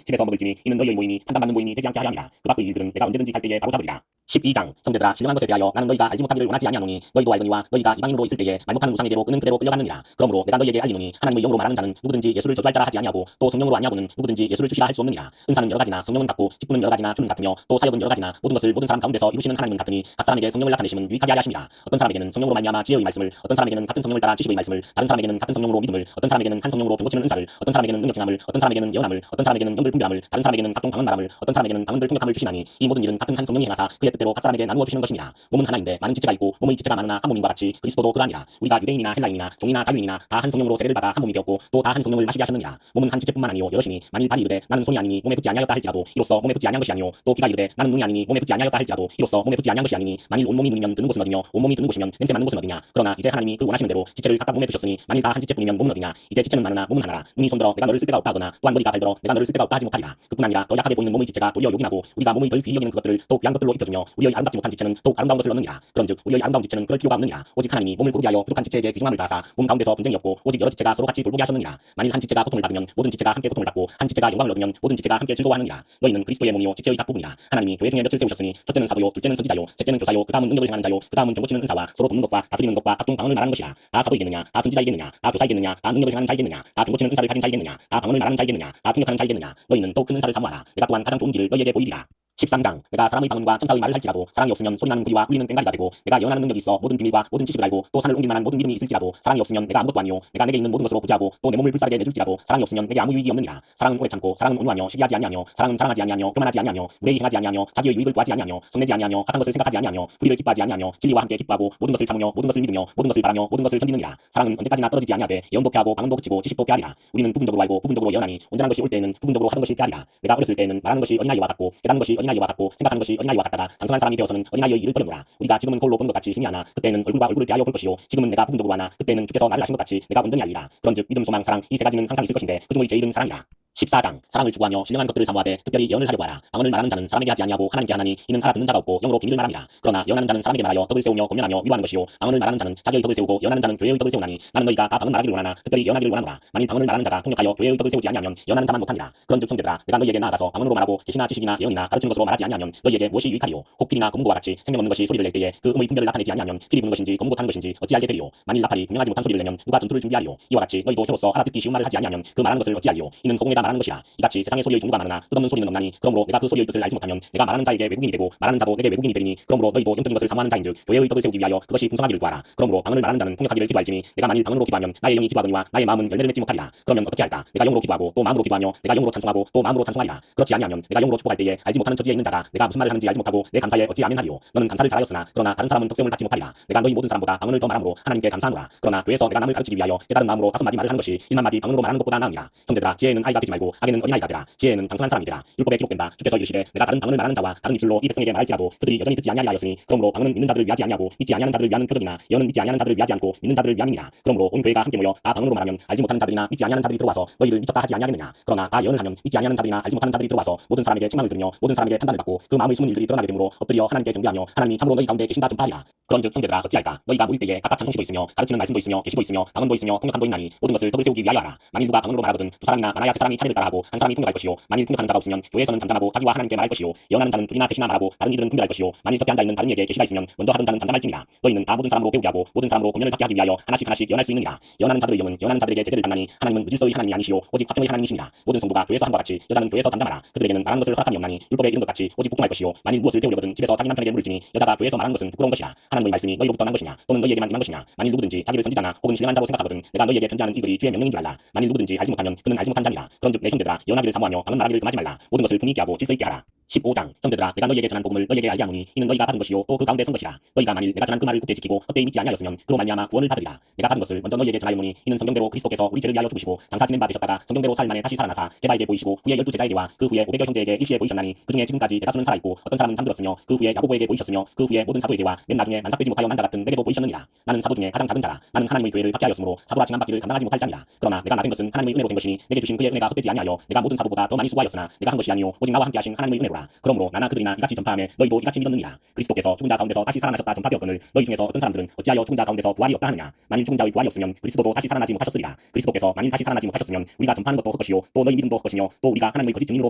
집에서 먹을지니 이는 너희의 모임이 판단받는 모임이 되지 않게 하려 함이라. 그 밖의 일들은 내가 언제든지 갈 때에 바로 잡으리라. 12장 형제들아 신령한 것에 대하여 나는 너희가 알지 못하기를 원하지 아니하노니 너희도 알거니와 너희가 이방인으로 있을 때에 말 못하는 우상의 대로 끄는 그대로 끌려갔느니라. 그러므로 내가 너희에게 알리노니 하나님의 영으로 말하는 자는 누구든지 예수를 저주할 자라 하지 아니하고 또 성령으로 아니하고는 누구든지 예수를 주시라 할 수 없느니라. 은사는 여러 가지나 성령은 같고 직분은 여러 가지나 주는 같으며 또 사역은 여러 가지나 모든 것을 모든 사람 가운데서 이루시는 하나님은 같으니 각 사람에게 성령을 나타내심은 유익하게 하려 하심이라. 어떤 사람에게는 성령으로 말미암아 지혜의 말씀을 어떤 사람에게는 같은 성령을 따라 지식의 말씀을 다른 사람에게는 같은 성령으로 믿음을 어떤 사람에게는 한 성령으로 병 고치는 은사를 어떤 사람에게는 능력 행함을 어떤 사람에게는 예언함을 어떤 사람에게는 영들 분별함을 다른 사람에게는 각종 방언 말함을 어떤 사람에게는 방언들 통역함을 주시나니 이 모든 일은 같은 한 성령이 행하사 그의 뜻대로 각 사람에게 나누어 주시는 것이니라. 몸은 하나인데 많은 지체가 있고 몸의 지체가 많으나 한 몸인과 같이 그리스도도 그러하니라. 우리가 유대인이나 헬라인이나 종이나 자유인이나 다 한 성령으로 세례를 받아 한 몸이 되었고 또 다 한 성령을 마시게 하셨느니라. 몸은 한 지체뿐만 아니요 여럿이니 만일 발이 이르되 나는 손이 아니니 몸에 붙지 아니하였다 할지라도 이로써 몸에 붙지 아니한 것이 아니요 또 귀가 이르되 나는 눈이 아니니 몸에 붙지 아니하였다 할지라도 이로써 몸에 붙지 아니한 것이 아니니 만일 온몸이 눈이면 드는 곳은 어디며 온몸이 드는 곳이면 냄새 맡는 곳은 어디냐. 그러나 이제 하나님이 그 원하시는 대로 지체를 각각 몸에 두셨으니 만일 다 한 지체뿐이면 몸은 어디냐. 이제 지체는 많으나 몸은 하나라. 눈이 손들어 내가 너를 쓸 데가 없다 하거나 또한 머리가 발들어 내가 너를 쓸 데가 없다 하지 못하리라. 그뿐 아니라 더 약하게 보이는 몸의 지체가 도리어 요긴하고 우리가 몸의 덜 귀히 여기는 그것들을 또 귀한 것들로 입혀주며 우리의 아름답지 못한 지체는 더욱 아름다운 것을 얻느니라. 그런즉 우리의 아름다운 지체는 그럴 필요가 없느니라. 오직 하나님이 몸을 고르게 하여 부족한 지체에게 귀중함을 다하사 몸 가운데서 분쟁이 없고 오직 여러 지체가 서로 같이 돌보게 하셨느니라. 만일 한 지체가 고통을 받으면 모든 지체가 함께 고통을 받고 한 지체가 영광을 얻으면 모든 지체가 함께 즐거워하느니라. 너희는 그리스도의 몸이요 지체의 각 부분이라. 하나님이 교회 중에 몇을 세우셨으니 첫째는 사도요 둘째는 선지자요 셋째는 교사요 그다음은 능력을 행하는 자요 그다음은 병고치는 은사와 서로 돕는 것과 다스리는 것과 각종 방언을 말하는 것이라. 다 사도이겠느냐 다 선지자이겠느냐 다 교사이겠느냐 다 능력을 행하는 자이겠느냐 다 병고치는 은사를 가진 자이겠느냐 다 방언을 말하는 자이겠느냐 다 통역하는 자이겠느냐. 너희는 또 큰 은사를 사모하라. 내가 또한 가장 좋은 길을 너희에게 보이리라. 13장 내가 사람의 방언과 천사의 말을 할지라도 사랑이 없으면 소리나는 구리와 울리는 꽹과리가 되고 내가 예언하는 능력이 있어 모든 비밀과 모든 지식을 알고 또 산을 옮길 만한 모든 믿음이 있을지라도 사랑이 없으면 내가 아무것도 아니요 내가 내게 있는 모든 것으로 부지하고 또 내 몸을 불사르게 내줄지라도 사랑이 없으면 내게 아무 유익이 없느니라. 사랑은 오래 참고 사랑은 온유하며 시기하지 아니하며 사랑은 자랑하지 아니하며 교만하지 아니하며 무례히 행하지 아니하며 자기의 유익을 구하지 아니하며 성내지 아니하며 악한 것을 생각하지 아니하며 불의를 기뻐하지 아니하며 진리와 함께 기뻐하고 모든 것을 참으며 모든 것을 믿으며 모든 것을 바라며 모든 것을 견디느니라. 사랑은 언제까지나 떨어지지 아니하되 예언도 패하고 방언도 그치고 지식도 패하리라. 우리는 부분적으로 알고 부분적으로 예언하니 온전한 것이 올 때에는 부분적으로 하던 것이 패하리라. 내가 어렸을 때에는 말하는 것이 어린아이와 같고 깨닫는 것이 어린아이와 같고 생각하는 것이 어린아이와 같다가 장성한 사람이 되어서는 어린아이의 일을 버렸노라. 우리가 지금은 거울로 보는 것 같이 힘이 하나 그때는 얼굴과 얼굴을 대하여 볼 것이요 지금은 내가 부분적으로 하나 그때는 주께서 나를 아신 것 같이 내가 온전히 알리라. 그런즉 믿음 소망 사랑 이 세 가지는 항상 있을 것인데 그중의 제일은 사랑이라. 14장 사랑을 추구하며 신령한 것들을 사모하되 특별히 예언을 하려고 하라. 방언을 말하는 자는 사람에게 하지 아니하고 하나님께 하나니 이는 알아듣는 자가 없고 영으로 비밀을 말함이라. 그러나 예언하는 자는 사람에게 말하여 덕을 세우며 권면하며 위로하는 것이요 방언을 말하는 자는 자기의 덕을 세우고 예언하는 자는 교회의 덕을 세우나니 나는 너희가 다 방언 말하기를 원하나 특별히 예언하기를 원하노라. 만일 방언을 말하는 자가 통역하여 교회의 덕을 세우지 아니하면 예언하는 자만 못하니라. 그런즉 형제들아 내가 너희에게 나아가서 방언으로 말하고 계시나 지식이나 예언이나 가르치는 것으로 말하지 아니하면 너희에게 무엇이 유익하리요. 혹 필이나 검은고와 같이 생명 없는 것이 소리를 낼 때에 그 음의 분별을 나타내지 아니하면 필이 부는 것인지 검은고 타는 것인지 어찌 알게 되리요. 만일 나팔이 분명하지 못한 소리를 내면 누가 전투를 준비하리요. 이와 같이 너희도 혀로서 알아듣기 쉬운 말을 하지 아니하면 그 말하는 것을 어찌 알리요. 이는 허공에다 말하는 것이라. 이같이 세상의 소리의 종류가 많으나 뜻없는 소리는 없나니 그러므로 내가 그 소리의 뜻을 알지 못하면 내가 말하는 자에게 외국인이 되고 말하는 자도 내게 외국인이 되리니 그러므로 너희도 영적인 것을 사모하는 자인즉 교회의 덕을 세우기 위하여 그것이 풍성하기를 구하라. 그러므로 방언을 말하는 자는 통역하기를 기도할지니 내가 만일 방언으로 기도하면 나의 영이 기도하거니와 나의 마음은 열매를 맺지 못하리라. 그러면 어떻게 할까. 내가 영으로 기도하고 또 마음으로 기도하며 내가 영으로 찬송하고 또 마음으로 찬송하리라. 그렇지 아니하면 내가 영으로 축복할 때에 알지 못하는 처지에 있는 자가 내가 무슨 말을 하는지 알지 못하고 내 감사에 어찌 아멘하리요. 너는 감사를 잘하였으나 그러나 다른 사람은 덕세움을 받지 못하리라. 내가 너희 모든 사람보다 방언을 더 말함으로 하나님께 감사하노라. 그러나 교회에서 내가 남을 가르치기 위하여 깨달은 마음으로 5마디 말을 하는 것이 1만마디 방언으로 말하는 것보다 나으니라. 형제들아 지혜는 아이가 되지 말고 악에는 어린아이가 되라. 지혜는 장성한 사람이 되라. 율법에 기록된다. 주께서 이르시되 내가 다른 방언을 말하는 자와 다른 입술로 이 백성에게 말할지라도 그들이 여전히 듣지 아니하리라 하였으니 그러므로 방언은 믿는 자들을 위하지 아니하고 믿지 아니하는 자들을 위하는 표적이나 예언은 믿지 아니하는 자들을 위하지 않고 믿는 자들을 위함이니라. 그러므로 온 교회가 함께 모여 다 방언으로 말하면 알지 못하는 자들이나 믿지 아니하는 자들이 들어와서 너희를 미쳤다 하지 아니하겠느냐. 그러나 다 예언을 하면 믿지 아니하는 자들이나 알지 못하는 자들이 들어와서 모든 사람에게 책망을 들으며 모든 사람에게 판단을 받고 그 마음의 숨은 일들이 드러나게 되므로 엎드려 하나님께 경배하며 하나님이 참으로 너희 가운데 계신다 전파하리라. 그런즉 형제들아 어찌할까. 너희가 모일 때에 각각 찬송시도 있으며 가르치는 말씀도 있으며 계시도 있으며 방언도 있으며 통역함도 있나니 모든 것을 덕을 세우기 위하여 하라. 만일 누가 방언으로 말하거든 두 사람이나 많아야 세 사람이 차례를 따라하고 한 사람이 통역할 것이요 만일 통역하는 자가 없으면 교회에서는 잠잠하고 자기와 하나님께 말할 것이요 예언하는 자는 둘이나 셋이나 말하고 다른 이들은 분별할 것이요 만일 곁에 앉아있는 다른 이에게 계시가 있으면 먼저 하던 자는 잠잠할지니라. 너희는 다 모든 사람으로 배우게 하고 모든 사람으로 공연을 받게 하기 위하여 하나씩 예언할 수 있느니라. 예언하는 자들의 영은 예언하는 자들에게 제재를 받나니 하나님은 무질서의 하나님이 아니시요 오직 화평의 하나님이시니라. 모든 성도가 교회에서 한과 같이 여자는 교회에서 잠잠하라. 그들에게는 말하는 것을 허락함이 없나니 율법에 이른 것 같이 오직 복종할 것이요 만일 무엇을 배우려거든 집에서 자기 남편에게 물을지니 여자가 교회에서 말하는 것은 부끄러운 것이라. 하나님의 말씀이 너희로부터 난 것이냐 또는 너희에게만 임한 것이냐. 만일 누구든지 자기를 선지자나 혹은 신령한 자로 생각하거든 내가 너희에게 편지하는 이 글이 주의 명령인 줄 알라. 만일 누구든지 알지 못하면 그는 알지 못한 자니라. 그런즉 내 형제들아 예언하기를 사모하며 방언 말하기를 금하지 말라. 모든 것을 품위 있게 하고 질서 있게 하라. 15장 형제들아 내가 너희에게 전한 복음을 너희에게 알게 하노니 이는 너희가 받은 것이요 또 그 가운데 선 것이라. 너희가 만일 내가 전한 그 말을 굳게 지키고 헛되이 믿지 아니하였으면 그로 말미암아 구원을 받으리라. 내가 받은 것을 먼저 너희에게 전하였노니 이는 성경대로 그리스도께서 우리 죄를 위하여 죽으시고 장사 지낸 바 되셨다가 성경대로 사흘 만에 다시 살아나사 제바에게 보이시고 후에 12제자에게와 그 후에 500여 형제에게 일시에 보이셨나니 그중에 지금까지 대다수는 살아있고 어떤 사람은 잠들었으며 그 후에 야고보에게 보이셨으며 그 후에 모든 사도에게와 맨 나중에 만삭되지 못하여 난 자 같은 내게도 보이셨느니라. 나는 사도 중에 가장 작은 자라. 나는 하나님의 교회를 받게 하였으므로 사도라 칭함받기를 감당하지 못할 자니라. 그러나 내가 나된 것은 하나님의 은혜로 된 것이니 내게 주신 그의 은혜가 헛되지 아니하여 내가 모든 사도보다 더 많이 수고하였으나 내가 한 것이 아니요 오직 나와 함께 하신 하나님의 은혜로라. 그러므로 나나 그들이나 이같이 전파하며 너희도 이같이 믿었느니라. 그리스도께서 죽은 자 가운데서 다시 살아나셨다 전파되었거늘 너희 중에서 어떤 사람들은 어찌하여 죽은 자 가운데서 부활이 없다 하느냐. 만일 죽은 자의 부활이 없으면 그리스도도 다시 살아나지 못하셨으리라. 그리스도께서 만일 다시 살아나지 못하셨으면 우리가 전파하는 것도 헛것이요 또 너희 믿음도 헛것이며 또 우리가 하나님의 거짓 증인으로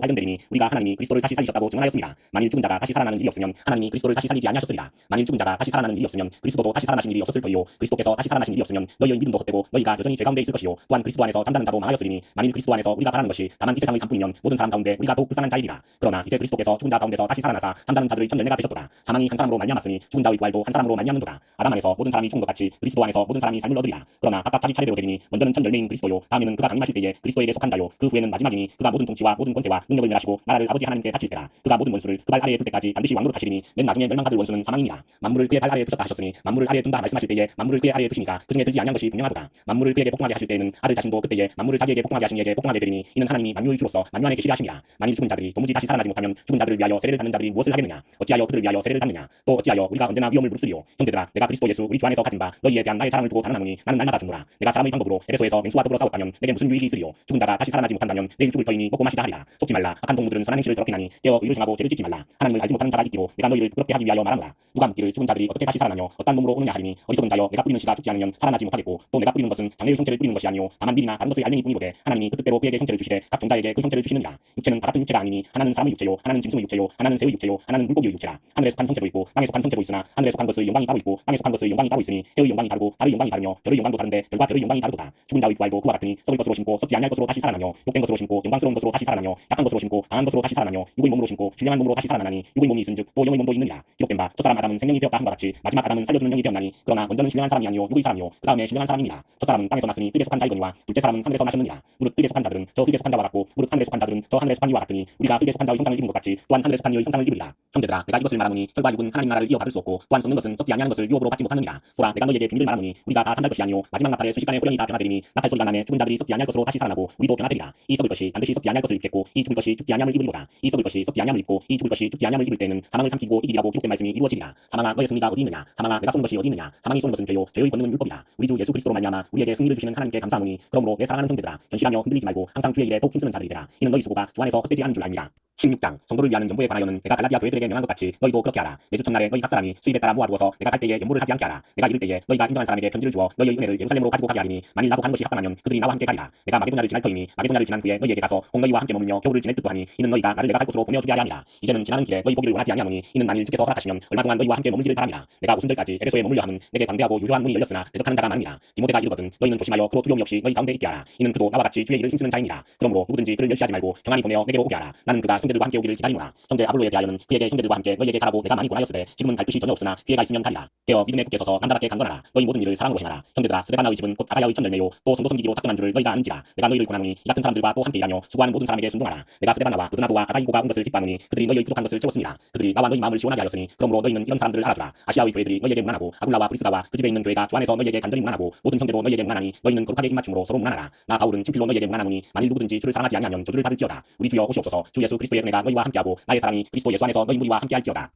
발견되리니 우리가 하나님이 그리스도를 다시 살리셨다고 증언하였습니다. 만일 죽은 자가 다시 살아나는 일이 없으면 하나님이 그리스도를 다시 살리지 아니하셨으리라. 만일 죽은 자가 다시 살아나는 일이 없으면 그리스도도 다시 살아나신 일이 없었을 터이요 그리스도께서 다시 살아나신 일이 없으면 너희의 믿음도 헛되고 너희가 여전히 죄 가운데 있을 것이요 또한 그리스도 안에서 잠자는 자도 망하였으리니 만일 그리스도 안에서 우리가 바라는 것이 다만 이 세상의 산품이면 모든 사람 가운데 우리가 더욱 불쌍한 자이리라. 그러나 이제 그리스도께서 죽은 자 가운데서 다시 살아나사 잠자는 자들의 첫 열매가 되셨도다. 사망이 한 사람으로 말미암았으니 죽은 자의 부활도 한 사람으로 말미암는도다. 아담 안에서 모든 사람이 죽은 것 같이 그리스도 안에서 모든 사람이 삶을 얻으리라. 그러나 각각 자기 차례대로 되니 먼저는 첫 열매인 그리스도요 다음에는 그가 강림하실 때에 그리스도에게 속한 자요 그 후에는 마지막이니 그가 모든 통치와 모든 권세와 능력을 멸하시고 나라를 아버지 하나님께 바칠 때라. 그가 모든 원수를 그 발 아래에 둘 때까지 반드시 왕으로 다시리니 맨 나중에 멸망받을 원수는 사망이니라. 만물을 그의 발 아래에 두셨다 하셨으니 만물을 아래에 둔다 말씀하실 때에 만물을 그의 아래에 두시니까 그중에 들지 아니한 것이 분명하도다. 만물을 그에게 복종하게 하실 때에는 아들 자신도 그때에 만물을 자기에게 복종하게 하신 이에게 복종하게 되리니 이는 하나님이 만유의 주로서 만유 안에 계시게 하심이라. 만일 죽은 자들이 도무지 다시 살아나지 못하면 죽은 자들을 위하여 세례를 받는 자들이 무엇을 하겠느냐. 어찌하여 그들을 위하여 세례를 받느냐. 또 어찌하여 우리가 언제나 위험을 무릅쓰리요. 형제들아 내가 그리스도 예수 우리 주 안에서 가진 바 너희에 대한 나의 사랑을 두고 단언하노니 나는 날마다 죽노라. 내가 사람의 방법으로 에베소에서 맹수와 더불어 싸웠다면 내게 무슨 유익이 있으리요. 죽은 자가 다시 살아나지 못한다면 내일 죽을 터이니 먹고 마시자 하리라. 속지 말라. 악한 동무들은 선한 행실을 더럽히나니 깨어 의를 행하고 죄를 짓지 말라. 하나님을 알지 못하는 자가 있기로 내가 너희를 부끄럽게 하기 위하여 말하노라. 누가 묻기를 죽은 자들이 어떻게 다시 살아나며 어떤 몸으로 오느냐 하리니 어리석은 자여 내가 뿌리는 씨가 죽지 않으면 살아나지 못하겠고 또 내가 뿌리는 것은 장래의 형체를 뿌리는 것이 아니요 다만 미리나 다른 것의 알맹이 뿐이로되 하나님이 그 뜻대로 그에게 형체를 주시되 각 종자에게 그 형체를 주시느니라. 육체는 다 같은 육체가 아니니 하나는 사람의 육체요 하나는 짐승의 육체요 하나는 새의 육체요 하나는 물고기의 육체라. 하늘에 속한 형체도 있고 땅에 속한 형체도 있으나 하늘에 속한 것의 영광이 따로 있고 땅에 속한 것의 영광이 따로 있으니 해의 영광이 다르고 달의 영광이 다르며 별의 영광도 다른데 별과 별의 영광이 다르도다. 죽은 자의 부활도 그와 같으니 썩을 것으로 심고 썩지 아니할 것으로 다시 살아나며 욕된 것으로 심고 영광스러운 것으로 다시 살아나며 약한 것으로 심고 강한 것으로 다시 살아나며 육의 몸으로 심고 신령한 몸으로 다시 살아나니 육의 몸이 있은즉 또 영의 몸도 있느니라. 기록된 바 첫사람 아담은 생명이 되었다 함과 같이 마지막 아담은 살려주는 영이 되었나니 그러나 먼저는 신령한 사람이 아니요 육의 사람이요 그 다음에 신령한 사람이니라. 첫사람은 땅에서 났으니 흙에 속한 자이거니와 둘째 사람은 하늘에서 나셨느니라. 무릇 흙에 속한 자들은 저 흙에 속한 자와 같고 무릇 하늘에 속한 자들은 저 하늘에 속한 이와 같으니 우리가 흙에 속한 자의 형상을 입은 것 같이 또한 하늘에 속한 이의 형상을 입으리라. 형제들아 내가 이것을 말하노니 혈과 육은 하나님 나라를 이어받을 수 없고 또한 썩는 것은 썩지 아니하는 것을 유업으로 받지 못하느니라. 보라 내가 너희에게 비밀을 말하노니 우리가 다 잠잘 것이 아니요 마지막 나팔에 순식간에 호련히 다 변화되리니 나팔 소리가 나매 죽은 자들이 썩지 아니할 것으로 다시 살아나고 우리도 변화되리라. 이 썩을 것이 반드시 썩지 아니할 것을 입겠고 이 죽을 것이 죽지 아니함을 입으리로다. 이 썩을 것이 썩지 아니함을 입고 이 죽을 것이 죽지 아니함을 입을 때는 사망을 삼키고 이기리라고 기록된 말씀이 이루어지리라. 사망아 너의 승리가 어디 있느냐. 사망아 내가 쏘는 것이 어디 있느냐. 사망이 쏘는 것은 죄요 죄의 권능은 율법이라. 우리 주 예수 그리스도로 말미암아 우리에게 승리를 주시는 하나님께 감사하노니 그러므로 내 사랑하는 형제들아 견실하며 흔들리지 말고 항상 주의 일에 더욱 힘쓰는 자들이 되라. 이는 너희 수고가 주 안에서 헛되지 않은 줄 알미라. 16장 성도를 위하는 연보에 관하여는 내가 갈라디아 교회들에게 명한 것 같이 너희도 그렇게 하라. 매주 첫날에 너희 각 사람이 수입에 따라 모아두어서 내가 갈 때에 연보를 하지 않게 하라. 내가 이를 때에 너희가 인정한 사람에게 편지를 주어 너희의 은혜를 예루살렘으로 가지고 가게 하리니 만일 나도 가는 것이 합당하면 그들이 나와 함께 가리라. 내가 마게도냐를 지날 터이니 마게도냐를 지난 후에 너희에게 가서 꼭 너희와 함께 머물며 겨울을 지낼 듯도 하니 이는 너희가 나를 내가 갈 곳으로 보내주게 하려 함이라. 이제는 지나는 길에 너희 보기를 원하지 아니하노니 이는 만일 주께서 허락하시면 얼마 동안 너희와 함께 머물기를 바랍니다. 내가 오순 절까지 에베소에 머물려 함은 내게 광대하고 유효한 문이 열렸으나 대적하는 자가 많으니라. 디모데가 이르거든 너희는 조심하여 그로 두려움이 없이 너희 가운데 있게 하라. 이는 그도 나와 같이 주의 일을 힘쓰는 자이니라. 그러므로 누구든지 그를 멸시하지 말고 평안히 보내어 내게로 오게 하라. 나는 그가 형제들과 함께 오기를 기다리노라. 형제 아볼로에 대하여는 그에게 형제들과 함께 너희에게 가라고 내가 많이 권하였으되 지금은 갈 뜻이 전혀 없으나 기회가 있으면 가리라. 되어 믿음에 굳게 서서 남자답게 강건하라. 너희 모든 일을 사랑으로 행하라. 형제들아 스데바나의 집은 곧 아가야의 첫 열매요 또 성도 섬기기로 작정한 줄을 너희가 아는지라. 내가 너희를 권하노니 이 같은 사람들과 또 함께 일하며 수고하는 모든 사람에게 순종하라. 내가 스데바나와 느드나도와 아가이고가 온 것을 기뻐하노니 그들이 너희의 부족한 것을 채웠습니다. 그들이 나와 너희 마음을 시원하게 하였으니 그러므로 너희는 이런 사람들을 알아주라. 아시아의 교회들이 너희에게 문안하고 아굴라와 브리스가와 그 집에 있는 교회가 주 안에서 너희에게 간절히 문안하고 모든 형제도 너희에게 문안하니 너희는 거룩하게 입맞춤으로 서로 문안하라. 나 바울은 친필로 너희에게 문안하노니 만일 누구든지 주를 사랑하지 아니하면 저주를 받을지어다. 우리 주여 오시옵소서. 주 예수 그리스도의 은혜가 너희와 함께하고 나의 사랑이 그리스도 예수 안에서 너희 무리와 함께할지어다.